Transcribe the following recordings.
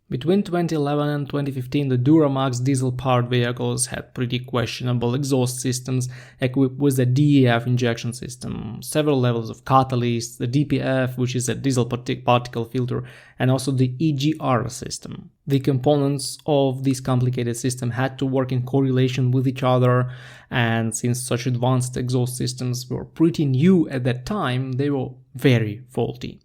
Between 2011 and 2015, the Duramax diesel-powered vehicles had pretty questionable exhaust systems equipped with a DEF injection system, several levels of catalysts, the DPF, which is a diesel particle filter, and also the EGR system. The components of this complicated system had to work in correlation with each other, and since such advanced exhaust systems were pretty new at that time, they were very faulty.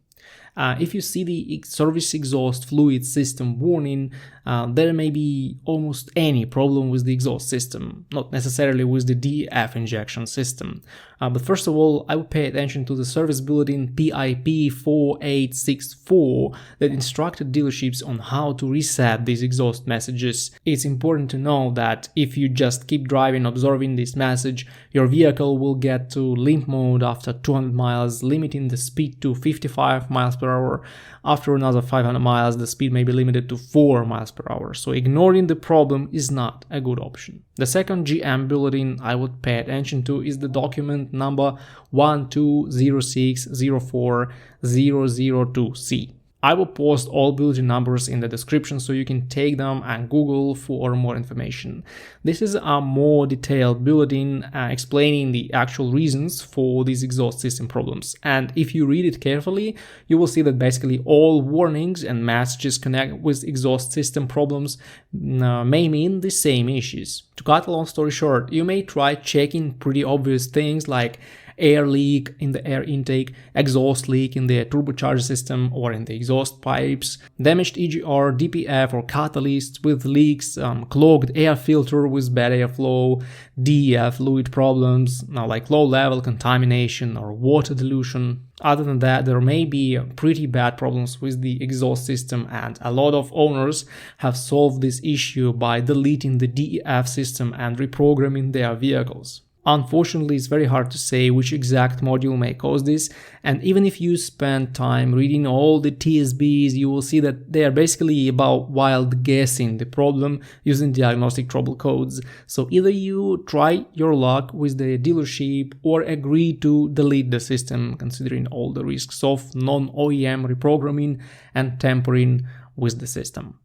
If you see the service exhaust fluid system warning, there may be almost any problem with the exhaust system, not necessarily with the DEF injection system. But first of all, I would pay attention to the service bulletin PIP 4864 that instructed dealerships on how to reset these exhaust messages. It's important to know that if you just keep driving observing this message, your vehicle will get to limp mode after 200 miles, limiting the speed to 55 miles per hour. After another 500 miles, the speed may be limited to 4 miles per hour, so ignoring the problem is not a good option. The second GM bulletin I would pay attention to is the document number 120604002C. I will post all bulletin numbers in the description so you can take them and Google for more information. This is a more detailed bulletin explaining the actual reasons for these exhaust system problems. And if you read it carefully, you will see that basically all warnings and messages connected with exhaust system problems may mean the same issues. To cut a long story short, you may try checking pretty obvious things like air leak in the air intake, exhaust leak in the turbocharger system or in the exhaust pipes, damaged EGR, DPF or catalyst with leaks, clogged air filter with bad airflow, DEF fluid problems, like low level contamination or water dilution. Other than that, there may be pretty bad problems with the exhaust system, and a lot of owners have solved this issue by deleting the DEF system and reprogramming their vehicles. Unfortunately, it's very hard to say which exact module may cause this, and even if you spend time reading all the TSBs, you will see that they are basically about wild guessing the problem using diagnostic trouble codes. So either you try your luck with the dealership or agree to delete the system, considering all the risks of non-OEM reprogramming and tampering with the system.